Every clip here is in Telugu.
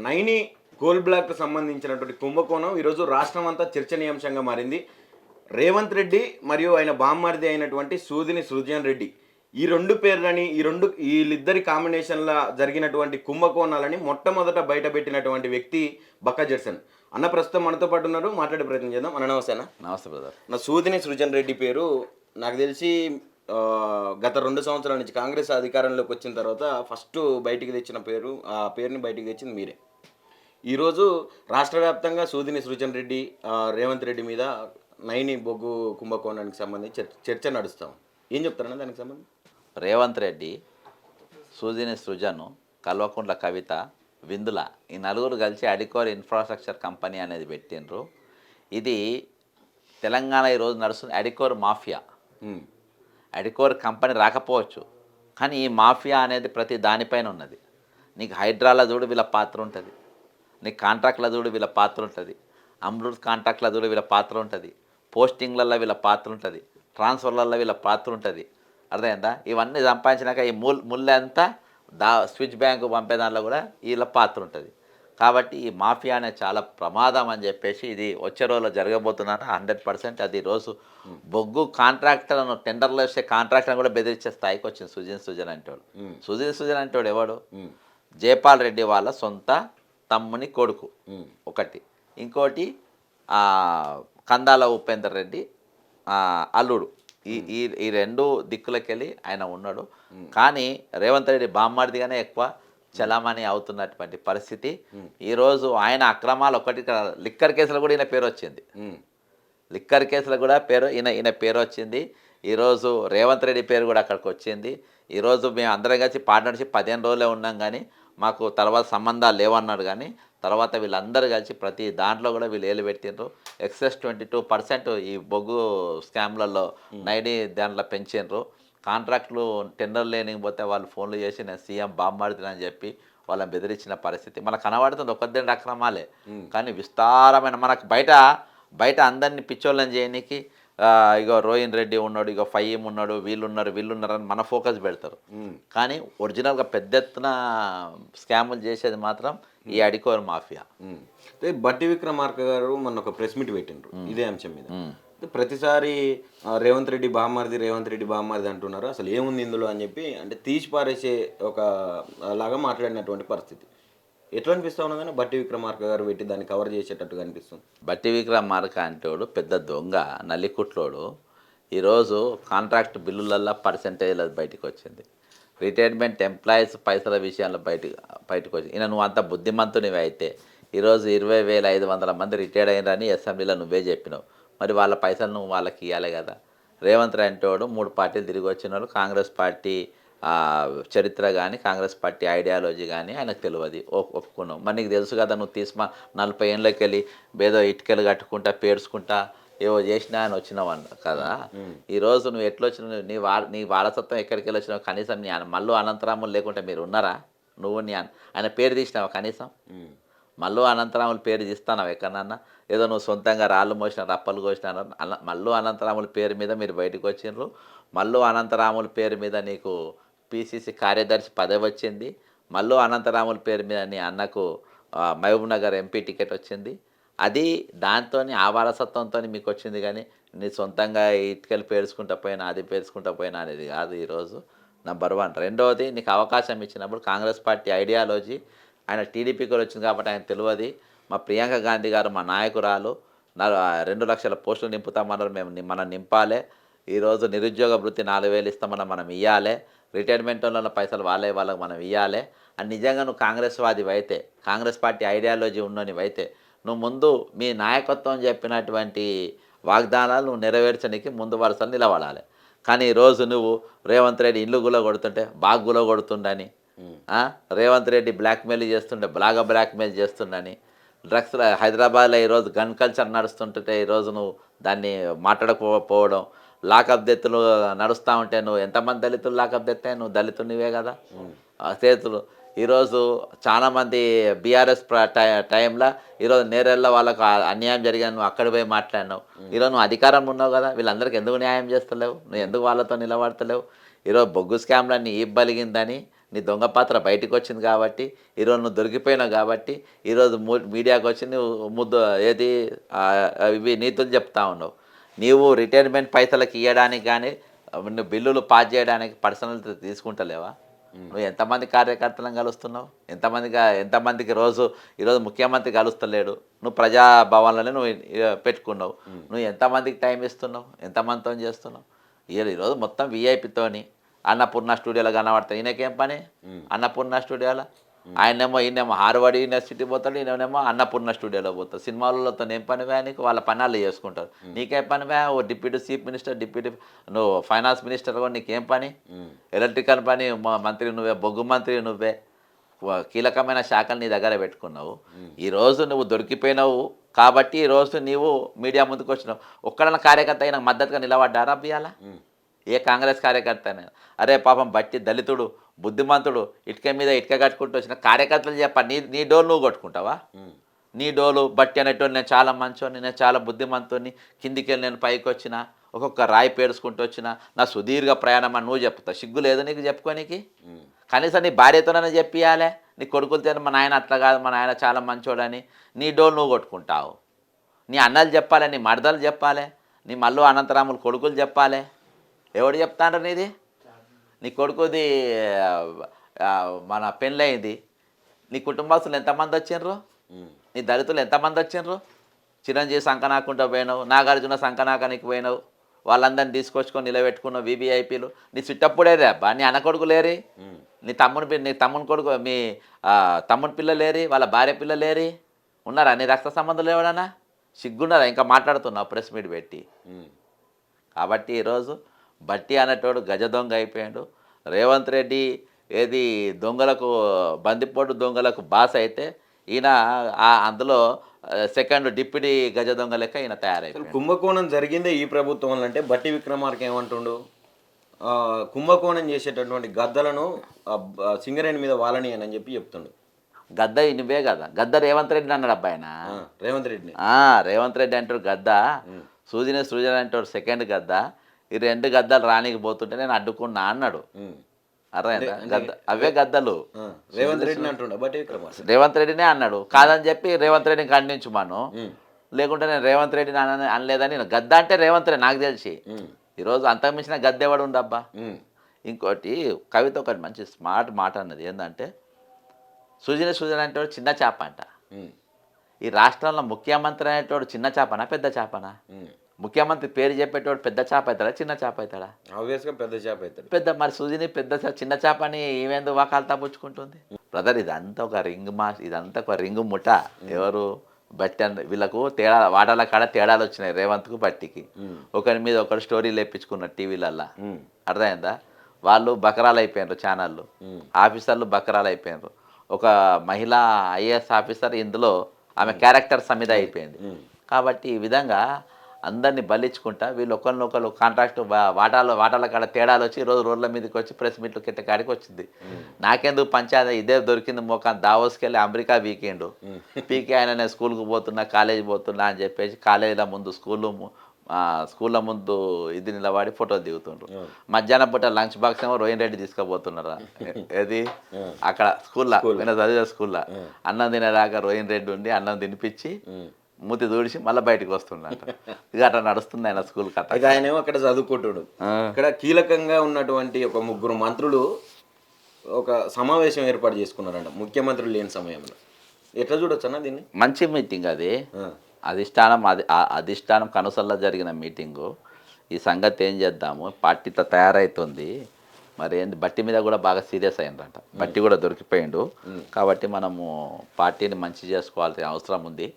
నైని కోల్ బ్లాక్‌కు సంబంధించినటువంటి కుంభకోణం ఈరోజు రాష్ట్రం అంతా చర్చనీయాంశంగా మారింది. రేవంత్ రెడ్డి మరియు ఆయన బామ్మర్ది అయినటువంటి సూదిని సృజన్ రెడ్డి. ఈ 2 పేర్లని వీళ్ళిద్దరి కాంబినేషన్‌ల జరిగినటువంటి కుంభకోణాలని మొట్టమొదట బయటపెట్టినటువంటి వ్యక్తి బక్కా జడ్సన్. అన్న ప్రస్తుతం మనతో పాటు ఉన్నారు. మాట్లాడే ప్రయత్నం చేద్దాం. అన్న నమస్తే అన్న. నమస్తే బ్రదర్. నా సూదిని సృజన్ రెడ్డి పేరు నాకు తెలిసి గత 2 సంవత్సరాల నుంచి కాంగ్రెస్ అధికారంలోకి వచ్చిన తర్వాత ఫస్ట్ బయటికి తెచ్చిన పేరు, ఆ పేరుని బయటికి తెచ్చింది మీరే. ఈరోజు రాష్ట్ర వ్యాప్తంగా సూదిని సృజన్ రెడ్డి, రేవంత్ రెడ్డి మీద నైని బొగ్గు కుంభకోణానికి సంబంధించి చర్చ నడుస్తాం. ఏం చెప్తారన్నా దానికి సంబంధించి? రేవంత్ రెడ్డి, సూదిని సృజను, కల్వకుంట్ల కవిత, విందుల ఈ నలుగురు కలిసి అడికోర్ ఇన్ఫ్రాస్ట్రక్చర్ కంపెనీ అనేది పెట్టిండ్రు. ఇది తెలంగాణ ఈరోజు నడుస్తుంది అడికోర్ మాఫియా. అడికోర్ కంపెనీ రాకపోవచ్చు, కానీ ఈ మాఫియా అనేది ప్రతి దానిపైన ఉన్నది. నీకు హైడ్రాల చూడు వీళ్ళ పాత్ర ఉంటుంది, నీకు కాంట్రాక్ట్ల చూడు వీళ్ళ పాత్ర ఉంటుంది, అమృత్ కాంట్రాక్ట్ల చూడు వీళ్ళ పాత్ర ఉంటుంది, పోస్టింగ్లలో వీళ్ళ పాత్ర ఉంటుంది, ట్రాన్స్ఫర్లలో వీళ్ళ పాత్ర ఉంటుంది. అర్థమైందా? ఇవన్నీ సంపాదించినాక ఈ ముళ్ళంతా స్విచ్ బ్యాంకు పంపే దాంట్లో కూడా వీళ్ళ పాత్ర ఉంటుంది. కాబట్టి ఈ మాఫియా అనేది చాలా ప్రమాదం అని చెప్పేసి ఇది వచ్చే రోజుల్లో జరగబోతున్నాను 100%. అది రోజు బొగ్గు కాంట్రాక్టర్లను టెండర్లు వేసే కాంట్రాక్టర్లను కూడా బెదిరించే స్థాయికి వచ్చింది సుజన్ అంటోడు. సుజన్ అంటోడు ఎవడు? జైపాల్ రెడ్డి వాళ్ళ సొంత తమ్ముని కొడుకు ఒకటి, ఇంకోటి కందాల ఉపేందర్ రెడ్డి అల్లుడు. ఈ 2 దిక్కులకెళ్ళి ఆయన ఉన్నాడు. కానీ రేవంత్ రెడ్డి బామ్మర్దిగానే ఎక్కువ చలామణి అవుతున్నటువంటి పరిస్థితి. ఈరోజు ఆయన అక్రమాలు ఒకటి, లిక్కర్ కేసులో కూడా ఈయన పేరు వచ్చింది. లిక్కర్ కేసులో కూడా ఈయన పేరు వచ్చింది. ఈరోజు రేవంత్ రెడ్డి పేరు కూడా అక్కడికి వచ్చింది. ఈరోజు మేము అందరం కలిసి పార్ట్నర్షిప్ 15 రోజులే ఉన్నాం, కానీ మాకు తర్వాత సంబంధాలు లేవన్నాడు. కానీ తర్వాత వీళ్ళందరూ కలిసి ప్రతి దాంట్లో కూడా వీళ్ళు ఏలు పెట్టిండ్రు. ఎక్సెస్ 22% ఈ బొగ్గు స్కామ్లలో నైని దాంట్లో పెంచిండ్రు. కాంట్రాక్టులు టెండర్ లేనిపోతే వాళ్ళు ఫోన్లు చేసి నేను సీఎం బాంబాడుతున్నానని చెప్పి వాళ్ళని బెదిరించిన పరిస్థితి మనకు కనబడుతుంది. ఒక్కద్దెండు అక్రమాలే, కానీ విస్తారమైన మనకు బయట అందరినీ పిచ్చోళ్ళని చేయడానికి ఇగో రోహిన్ రెడ్డి ఉన్నాడు, ఇగో ఫయీం ఉన్నాడు, వీళ్ళున్నారు అని మన ఫోకస్ పెడతారు. కానీ ఒరిజినల్గా పెద్ద ఎత్తున స్కాములు చేసేది మాత్రం ఈ అడికోర్ మాఫియా. బట్టి విక్రమార్క గారు మొన్న ఒక ప్రెస్ మీట్ పెట్టిండ్రు ఇదే అంశం మీద. ప్రతిసారి రేవంత్ రెడ్డి బామ్మర్ది అంటున్నారు, అసలు ఏముంది ఇందులో అని చెప్పి అంటే తీసి పారేసే ఒక లాగా మాట్లాడినటువంటి పరిస్థితి. ఎట్లా అనిపిస్తా ఉన్నదని బట్టి విక్రమార్క గారు పెట్టి దాన్ని కవర్ చేసేటట్టుగా అనిపిస్తుంది. బట్టి విక్రమార్క అంటోడు పెద్ద దొంగ, నల్లికుట్లోడు. ఈరోజు కాంట్రాక్ట్ బిల్లులల్లో పర్సెంటేజ్లో బయటకు వచ్చింది. రిటైర్మెంట్ ఎంప్లాయీస్ పైసల విషయాల్లో బయటకు వచ్చింది. ఈయన నువ్వు అంత బుద్ధిమంతునివి అయితే ఈరోజు 20,500 మంది రిటైర్డ్ అయినరని అసెంబ్లీలో నువ్వే చెప్పినావు. మరి వాళ్ళ పైసలు నువ్వు వాళ్ళకి ఇవ్వాలి కదా. రేవంత్ రెడ్డి అంటోడు 3 పార్టీలు తిరిగి వచ్చినాడు. కాంగ్రెస్ పార్టీ చరిత్ర కానీ కాంగ్రెస్ పార్టీ ఐడియాలజీ కానీ ఆయనకు తెలియదు, ఒప్పుకున్నావు. మరి నీకు తెలుసు కదా, నువ్వు 40 ఏళ్ళకి వెళ్ళి ఏదో ఇటుకలు కట్టుకుంటా పేర్చుకుంటా ఏవో చేసినా అని వచ్చినావు కదా. ఈరోజు నువ్వు ఎట్లా వచ్చినావు, నీ వారసత్వం ఎక్కడికి వెళ్ళి వచ్చినావు? కనీసం నీ మల్లు అనంతరాములు లేకుంటే మీరు ఉన్నారా? నువ్వు ఆయన పేరు తీసినావా? కనీసం మల్లు అనంతరాముల పేరు తీస్తావు ఎక్కడన్నా? ఏదో నువ్వు సొంతంగా రాళ్ళు మోసిన రప్పలు కోసినారు. మల్లు అనంతరాముల పేరు మీద మీరు బయటకు వచ్చిండ్రు. మల్లు అనంతరాముల పేరు మీద నీకు పిసిసి కార్యదర్శి పదవి వచ్చింది. మల్లు అనంతరాముల పేరు మీద నీ అన్నకు మహబూబ్ నగర్ ఎంపీ టికెట్ వచ్చింది. అది దాంతో ఆ వారసత్వంతో మీకు వచ్చింది, కానీ నీ సొంతంగా ఇటుకలు పేర్చుకుంటా పోయినా అది పేర్చుకుంటా పోయినా అనేది కాదు. ఈరోజు నెంబర్ 1. రెండవది, నీకు అవకాశం ఇచ్చినప్పుడు కాంగ్రెస్ పార్టీ ఐడియాలజీ ఆయన టీడీపీకి వచ్చింది కాబట్టి ఆయన తెలియదు. మా ప్రియాంక గాంధీ గారు మా నాయకురాలు 2 లక్షల పోస్టులు నింపుతామన్నారు, మనం నింపాలి. ఈరోజు నిరుద్యోగ వృత్తి 4,000 ఇస్తామన్నా మనం ఇవ్వాలి. రిటైర్మెంట్ వాళ్ళ పైసలు వాళ్ళకి మనం ఇవ్వాలి అని నిజంగా నువ్వు కాంగ్రెస్ వాదివి అయితే, కాంగ్రెస్ పార్టీ ఐడియాలజీ ఉన్ననివైతే నువ్వు ముందు మీ నాయకత్వం చెప్పినటువంటి వాగ్దానాలు నువ్వు నెరవేర్చడానికి ముందు వరుసలు నిలబడాలి. కానీ ఈరోజు నువ్వు రేవంత్ రెడ్డి ఇల్లు గులో కొడుతుంటే గులో కొడుతుండని, రేవంత్ రెడ్డి బ్లాక్మెయిల్ చేస్తుంటే బ్లాక్మెయిల్ చేస్తుండని, డ్రగ్స్ హైదరాబాద్లో ఈరోజు గన్ కల్చర్ నడుస్తుంటే ఈరోజు నువ్వు దాన్ని మాట్లాడకపోవడం, లాకప్ డెత్తులు నడుస్తూ ఉంటే నువ్వు ఎంతమంది దళితులు లాకప్ డెత్తే నువ్వు దళితునివే కదా. చేతులు ఈరోజు చాలామంది బీఆర్ఎస్ టైంలో ఈరోజు నేరెళ్ళ వాళ్ళకు అన్యాయం జరిగాను, నువ్వు అక్కడ పోయి మాట్లాడినావు. ఈరోజు నువ్వు అధికారంలో ఉన్నావు కదా, వీళ్ళందరికీ ఎందుకు న్యాయం చేస్తలేవు? నువ్వు ఎందుకు వాళ్ళతో నిలబడతలేవు? ఈరోజు బొగ్గు స్కామ్లన్నీ ఈబ్బలిగిందని నీ దొంగ పాత్ర బయటకు వచ్చింది కాబట్టి ఈరోజు నువ్వు దొరికిపోయినావు కాబట్టి ఈరోజు మీడియాకు వచ్చి నువ్వు ముద్దు ఏది ఇవి నీతులు చెప్తా ఉన్నావు. నీవు రిటైర్మెంట్ పైసలకు ఇవ్వడానికి కానీ నువ్వు బిల్లులు పాస్ చేయడానికి పర్సనల్ తీసుకుంటలేవా? నువ్వు ఎంతమంది కార్యకర్తలను కలుస్తున్నావు? ఎంతమందికి ఈరోజు ముఖ్యమంత్రి కలుస్తలేడు, నువ్వు ప్రజాభవన్లోనే నువ్వు పెట్టుకున్నావు. నువ్వు ఎంతమందికి టైం ఇస్తున్నావు? ఎంతమందితో చేస్తున్నావు? ఈరోజు మొత్తం వీఐపీతోని అన్నపూర్ణ స్టూడియోలో కనబడతాయి. ఈయనకేం పని అన్నపూర్ణ స్టూడియోలో? ఈయనేమో హార్వర్డ్ యూనివర్సిటీ పోతాడు, ఈయనేమో అన్నపూర్ణ స్టూడియోలో పోతాడు. సినిమాలతో ఏం పనివా నీకు? వాళ్ళ పనాలు చేసుకుంటారు. నీకేం పనివా? ఓ డిప్యూటీ చీఫ్ మినిస్టర్, నువ్వు ఫైనాన్స్ మినిస్టర్ కూడా నీకేం పని? ఎలక్ట్రికల్ పని మంత్రి నువ్వే, బొగ్గు మంత్రి నువ్వే, కీలకమైన శాఖలు నీ దగ్గర పెట్టుకున్నావు. ఈరోజు నువ్వు దొరికిపోయినావు కాబట్టి ఈరోజు నీవు మీడియా ముందుకు వచ్చినావు. ఒక్కడన్న కార్యకర్త అయినా మద్దతుగా నిలబడ్డారా బియ్యాల? ఏ కాంగ్రెస్ కార్యకర్త అయినా? అరే పాపం బట్టి దళితుడు, బుద్ధిమంతుడు, ఇటుక మీద ఇటుక కట్టుకుంటూ వచ్చిన కార్యకర్తలు చెప్ప నీ డోలు నువ్వు కొట్టుకుంటావా? నీ డోలు బట్టి అనేటోడు నేను చాలా మంచోని, నేను చాలా బుద్ధిమంతుని, కిందికి వెళ్ళి నేను పైకి వచ్చిన, ఒక్కొక్క రాయి పేరుచుకుంటూ వచ్చిన, నా సుదీర్ఘ ప్రయాణం అని నువ్వు చెప్తావు. సిగ్గు లేదు నీకు చెప్పుకోనికి? కనీసం నీ భార్యతోనైనా చెప్పియాలే, నీ కొడుకులతో మా నాయన అట్లా కాదు, మా నాయన చాలా మంచోడని. నీ డోలు నువ్వు కొట్టుకుంటావు. నీ అన్నలు చెప్పాలి, నీ మరదలు చెప్పాలి, నీ మల్లు అనంతరాములు కొడుకులు చెప్పాలి. ఎవడు చెప్తాండ్రు నీది? నీ కొడుకుది మన పెళ్ళయింది, నీ కుటుంబస్తులు ఎంతమంది వచ్చిండ్రు? నీ దళితులు ఎంతమంది వచ్చిండ్రు? చిరంజీవి సంకనాకుంటూ పోయినావు, నాగార్జున సంకనాకానికి పోయినావు, వాళ్ళందరినీ తీసుకొచ్చుకొని నిలబెట్టుకున్నావు వీవీఐపీలు. నీ చుట్టప్పుడేదే అబ్బా, నీ అన్న కొడుకు లేరి, నీ తమ్ముని కొడుకు, మీ తమ్ముని పిల్ల లేరి, వాళ్ళ భార్య పిల్ల లేరి, ఉన్నారా? నీ రక్త సంబంధులు ఎవడన్నా? సిగ్గున్నారా ఇంకా మాట్లాడుతున్నావు ప్రెస్ మీట్ పెట్టి? కాబట్టి ఈరోజు బట్టి అనేటోడు గజ దొంగ అయిపోయాడు. రేవంత్ రెడ్డి ఏది దొంగలకు, బందిపోటు దొంగలకు బాస్ అయితే ఈయన అందులో సెకండ్ డిప్యూటీ గజ దొంగ లెక్క ఈయన తయారైపోయాడు. కుంభకోణం జరిగిందే ఈ ప్రభుత్వం అంటే బట్టి విక్రమార్క ఏమంటుండు? కుంభకోణం చేసేటటువంటి గద్దలను సింగరేణి మీద వాళ్ళని అని చెప్పి చెప్తుండు. గద్ద ఇనివే కదా, గద్ద రేవంత్ రెడ్డి అన్నాడు అబ్బాయిన. రేవంత్ రెడ్డి అంటాడు గద్ద, సృజన అంటాడు సెకండ్ గద్ద. ఈ రెండు గద్దలు రానికి పోతుంటే నేను అడ్డుకున్నా అన్నాడు. అర్థమైందా? అవే గద్దలు. రేవంత్ రెడ్డినే అన్నాడు. కాదని చెప్పి రేవంత్ రెడ్డిని ఖండించుమాను, లేకుంటే నేను రేవంత్ రెడ్డిని అనలేదని. గద్ద అంటే రేవంత్ రెడ్డి నాకు తెలిసి. ఈరోజు అంతకుమించిన గద్ద ఎవడు ఉండబ్బా. ఇంకోటి కవిత ఒకటి మంచి స్మార్ట్ మాట అన్నది ఏంటంటే, సృజన అంటే చిన్న చేప అంట. ఈ రాష్ట్రంలో ముఖ్యమంత్రి అనేటోడు చిన్న చేపనా పెద్ద చేపనా? ముఖ్యమంత్రి పేరు చెప్పేటోడు పెద్ద చేప అవుతాడా చిన్న చేప అవుతాడా? ఆబ్వియస్గా పెద్ద చేప అవుతాడు. పెద్ద మరి సుజిని పెద్ద చిన్న చేపని ఏమేందుకు వాకాలతా పుచ్చుకుంటుంది? బ్రదర్ ఇదంతా ఒక రింగ్ ముఠ. ఎవరు? బట్టి వీళ్ళకు తేడా, వాటాల కాడ తేడాలు వచ్చినాయి రేవంత్కు బట్టికి. ఒకరి మీద ఒకరు స్టోరీలు వేయించుకున్నారు టీవీలల్లా. అర్థమైందా? వాళ్ళు బకరాలు అయిపోయినారు, ఛానళ్ళు ఆఫీసర్లు బకరాలు అయిపోయినారు. ఒక మహిళా ఐఏఎస్ ఆఫీసర్ ఇందులో ఆమె క్యారెక్టర్ సమిద అయిపోయింది. కాబట్టి ఈ విధంగా అందరినీ బలించుకుంటా వీళ్ళు ఒకరినొకరు కాంట్రాక్ట్ వాటాల కాడ తేడాలు వచ్చి ఈరోజు రోడ్ల మీదకి వచ్చి ప్రెస్ మీట్లు కిట్ట కాడికి వచ్చింది. నాకెందుకు పంచాయతీ ఇదే దొరికింది మోకాన్ దావోస్కి వెళ్ళి అమెరికా వీకెండు పీకే ఆయన నేను స్కూల్కి పోతున్నా, కాలేజీ పోతున్నా అని చెప్పేసి కాలేజీల ముందు స్కూళ్ళ ముందు ఇది నిలబడి ఫోటోలు దిగుతుండ్రు. మధ్యాహ్నం పూట లంచ్ బాక్స్ ఏమో రోహిన్ రెడ్డి తీసుకుపోతున్నారా? ఏది అక్కడ స్కూల్లో నేను చదివే స్కూల్లో అన్నం తినేదాకా రోహిన్ రెడ్డి ఉండి అన్నం తినిపించి మూతి దూడిచి మళ్ళీ బయటకు వస్తుండట. ఇక అట్లా నడుస్తుంది ఆయన స్కూల్ కథ. ఆయన ఏమో అక్కడ చదువుకుంటాడు. ఇక్కడ కీలకంగా ఉన్నటువంటి ఒక ముగ్గురు మంత్రులు ఒక సమావేశం ఏర్పాటు చేసుకున్నారంట ముఖ్యమంత్రులు లేని సమయంలో. ఎట్లా చూడొచ్చు అన్న దీన్ని? మంచి మీటింగ్ అది. అధిష్టానం కనుసల్లో జరిగిన మీటింగు. ఈ సంగతి ఏం చేద్దాము, పార్టీతో తయారవుతుంది మరి ఏంది, బట్టి మీద కూడా బాగా సీరియస్ అయిందంట. బట్టి కూడా దొరికిపోయిండు కాబట్టి మనము పార్టీని మంచి చేసుకోవాల్సిన అవసరం ఉంది.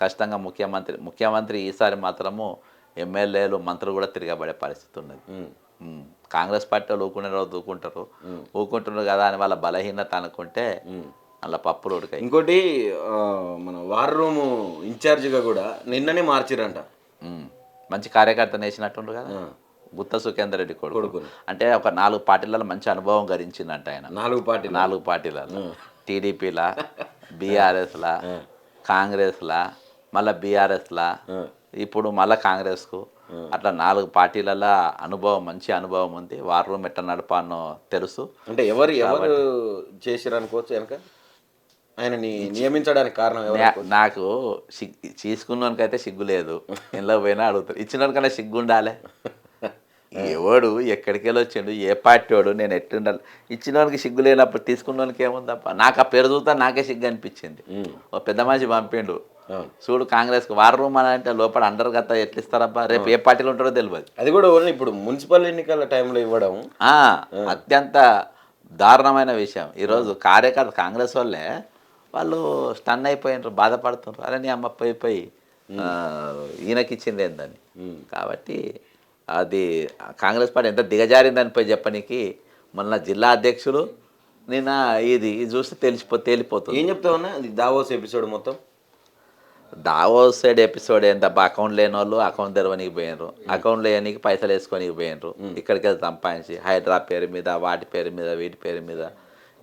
ఖచ్చితంగా ముఖ్యమంత్రి ఈసారి మాత్రము ఎమ్మెల్యేలు మంత్రులు కూడా తిరగబడే పరిస్థితి ఉన్నది. కాంగ్రెస్ పార్టీ వాళ్ళు ఊకుంటున్నారు కదా అని వాళ్ళ బలహీనత అనుకుంటే అలా పప్పులు ఉడకాయి. ఇంకోటి మన వార్ రూమ్ ఇన్ఛార్జిగా కూడా నిన్ననే మార్చిరంట. మంచి కార్యకర్త వేసినట్టుండ్రు కదా గుత్త సుఖేందర్ రెడ్డి కొడుకు. అంటే ఒక 4 పార్టీలలో మంచి అనుభవం గరించిందంట ఆయన. 4 పార్టీలలో టీడీపీలా, బీఆర్ఎస్లా, కాంగ్రెస్లా, మళ్ళీ బీఆర్ఎస్లా, ఇప్పుడు మళ్ళీ కాంగ్రెస్కు అట్లా 4 పార్టీలలో అనుభవం, మంచి అనుభవం ఉంది. వార్ రూమ్ ఎట్లా నడపానో తెలుసు. అంటే ఎవరు చేసిరు అనుకోవచ్చు వెనక ఆయనని నియమించడానికి కారణం ఎవరు? నాకు తీసుకున్నోనికైతే సిగ్గు లేదు. ఇంట్లో పోయినా అడుగుతారు. ఇచ్చినోనికన్నా సిగ్గు ఉండాలి. ఎవడు ఎక్కడికి వెళ్ళి వచ్చిండు, ఏ పార్టీ వాడు, నేను ఎట్టుండాలి. ఇచ్చినోనికి సిగ్గు లేనప్పుడు తీసుకున్నోనికి ఏముందప్ప. నాకు ఆ పేరు చూస్తా నాకే సిగ్గు అనిపించింది. ఓ పెద్ద మనిషి పంపిండు, చూడు కాంగ్రెస్కి వార్ రూమ్ అని అంటే లోపల అండర్ గత ఎట్లా ఇస్తారబ్బా, రేపు ఏ పార్టీలో ఉంటాడో తెలియదు. అది కూడా ఇప్పుడు మున్సిపల్ ఎన్నికల టైంలో ఇవ్వడం అత్యంత దారుణమైన విషయం. ఈరోజు కార్యకర్త కాంగ్రెస్ వాళ్ళే వాళ్ళు స్టన్ అయిపోయినారు, బాధపడుతున్నారు. అరే నీ అమ్మ పోయి ఈయనకి ఇచ్చింది ఏందని. కాబట్టి అది కాంగ్రెస్ పార్టీ ఎంత దిగజారిందని పోయి చెప్పనీకి మొన్న జిల్లా అధ్యక్షులు నిన్న ఇది చూస్తే తేలిపోతుంది. ఏం చెప్తావన్నా అది దావోస్ ఎపిసోడ్ మొత్తం? దావోస్ సైడ్ ఎపిసోడ్ ఏంటబ్బా, అకౌంట్ లేని వాళ్ళు అకౌంట్ తెరవనికి పోయినరు, అకౌంట్ లేనికి పైసలు వేసుకొని పోయినరు, ఇక్కడికి వెళ్ళి సంపాదించి హైడ్రా పేరు మీద, వాటి పేరు మీద, వీటి పేరు మీద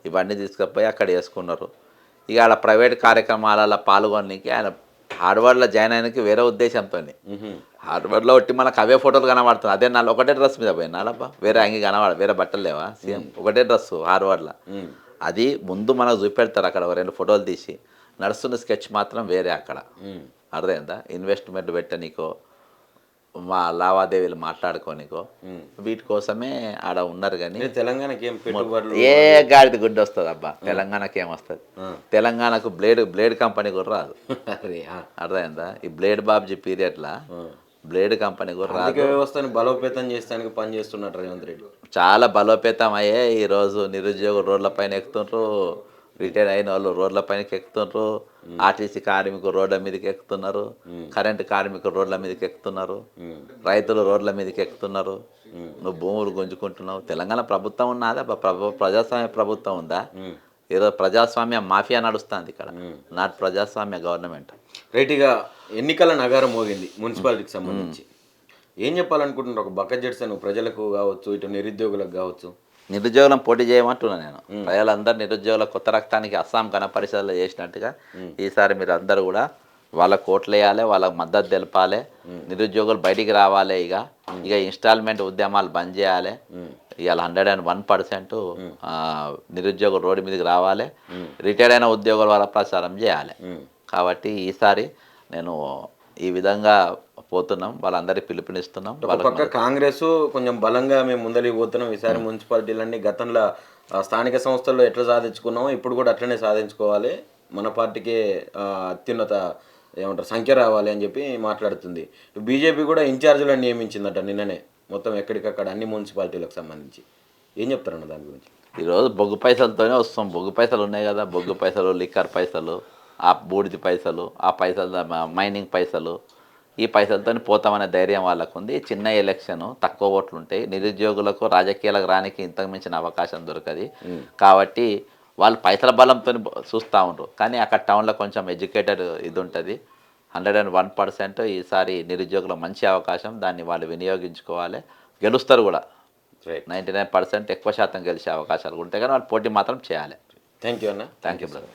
ఇవన్నీ తీసుకుపోయి అక్కడ వేసుకున్నారు. ఇక అలా ప్రైవేట్ కార్యక్రమాలలో పాల్గొనడానికి ఆయన హార్డ్వర్డ్లో జాయిన్ అయినకి వేరే ఉద్దేశంతో, హార్డ్వర్డ్లో ఒట్టి మనకు అవే ఫోటోలు కనబడుతుంది. అదే నాలుగు ఒకటే డ్రెస్ మీద పోయి నాలబ్బా, వేరే అంగి వేరే బట్టలు లేవా, సేమ్ ఒకటే డ్రెస్సు హార్డ్వర్డ్లో. అది ముందు మనకు చూపెడతారు అక్కడ 2 ఫోటోలు తీసి, నడుస్తున్న స్కెచ్ మాత్రం వేరే అక్కడ. అర్థమైందా? ఇన్వెస్ట్మెంట్ పెట్టనీకో, మా లావాదేవీలు మాట్లాడుకోనికో, వీటి కోసమే ఆడ ఉన్నారు. కానీ తెలంగాణకి ఏ గాడిది గుడ్డ వస్తుంది అబ్బా, తెలంగాణకి ఏమొస్తుంది? తెలంగాణకు బ్లేడ్ కంపెనీ కూడా రాదు. అర్థమైందా? ఈ బ్లేడ్ బాబ్జీ పీరియడ్లా బ్లేడ్ కంపెనీ కూడా రాదు. వ్యవస్థను బలోపేతం చేస్తానికి పని చేస్తున్నట్టు రేవంత్ రెడ్డి. చాలా బలోపేతం అయ్యే ఈరోజు నిరుద్యోగులు రోడ్ల పైన ఎక్కుతుండ్రు, రిటైర్ అయిన వాళ్ళు రోడ్ల పైనకి ఎక్కుతున్నారు, ఆర్టీసీ కార్మికులు రోడ్ల మీదకి ఎక్కుతున్నారు, కరెంటు కార్మికులు రోడ్ల మీదకి ఎక్కుతున్నారు, రైతులు రోడ్ల మీదకి ఎక్కుతున్నారు. నువ్వు భూములు గుంజుకుంటున్నావు. తెలంగాణ ప్రభుత్వం ఉన్నదా? ప్రజాస్వామ్య ప్రభుత్వం ఉందా? ఈరోజు ప్రజాస్వామ్య మాఫియా నడుస్తుంది ఇక్కడ, నాట్ ప్రజాస్వామ్య గవర్నమెంట్. రైట్గా ఎన్నికల నగారం మోగింది మున్సిపాలిటీకి సంబంధించి. ఏం చెప్పాలనుకుంటున్నారు ఒక బక్క జడ్సన్ ప్రజలకు కావచ్చు, ఇటు నిరుద్యోగులకు కావచ్చు? నిరుద్యోగులను పోటీ చేయమంటున్నా నేను. ప్రజలందరూ నిరుద్యోగుల కొత్త రక్తానికి అస్సాం గణ పరిషత్లో చేసినట్టుగా ఈసారి మీరు అందరూ కూడా వాళ్ళకు ఓట్లు వేయాలి, వాళ్ళకు మద్దతు తెలపాలి. నిరుద్యోగులు బయటికి రావాలి. ఇక ఇన్స్టాల్మెంట్ ఉద్యమాలు బంద్ చేయాలి. ఇవాళ 101% నిరుద్యోగులు రోడ్డు మీదకి రావాలి. రిటైర్డ్ అయిన ఉద్యోగుల వల్ల ప్రచారం చేయాలి. కాబట్టి ఈసారి నేను ఈ విధంగా పోతున్నాం, వాళ్ళందరికీ పిలుపునిస్తున్నాం. పక్క కాంగ్రెస్ కొంచెం బలంగా మేము ముందరికి పోతున్నాం. ఈసారి మున్సిపాలిటీలన్నీ గతంలో స్థానిక సంస్థల్లో ఎట్లా సాధించుకున్నామో ఇప్పుడు కూడా అట్లనే సాధించుకోవాలి, మన పార్టీకే అత్యున్నత ఏమంటారు సంఖ్య రావాలి అని చెప్పి మాట్లాడుతుంది. బీజేపీ కూడా ఇన్ఛార్జీలను నియమించిందట నిన్ననే, మొత్తం ఎక్కడికక్కడ అన్ని మున్సిపాలిటీలకు సంబంధించి. ఏం చెప్తారన్న దాని గురించి? ఈరోజు బొగ్గు పైసలతోనే వస్తాం. బొగ్గు పైసలు ఉన్నాయి కదా, బొగ్గు పైసలు, లిక్కర్ పైసలు, ఆ బూడిది పైసలు, ఆ పైసలు మైనింగ్ పైసలు, ఈ పైసలతో పోతామనే ధైర్యం వాళ్ళకు ఉంది. చిన్న ఎలక్షన్, తక్కువ ఓట్లు ఉంటాయి. నిరుద్యోగులకు రాజకీయాలకు రానికి ఇంతకు మించిన అవకాశం దొరకదు. కాబట్టి వాళ్ళు పైసల బలంతో చూస్తూ ఉంటారు. కానీ అక్కడ టౌన్లో కొంచెం ఎడ్యుకేటెడ్ ఇది ఉంటుంది. 101% ఈసారి నిరుద్యోగుల మంచి అవకాశం, దాన్ని వాళ్ళు వినియోగించుకోవాలి. గెలుస్తారు కూడా. 99% ఎక్కువ శాతం గెలిచే అవకాశాలు ఉంటాయి. కానీ వాళ్ళు పోటీ మాత్రం చేయాలి. థ్యాంక్ యూ అన్న. Thank you brother.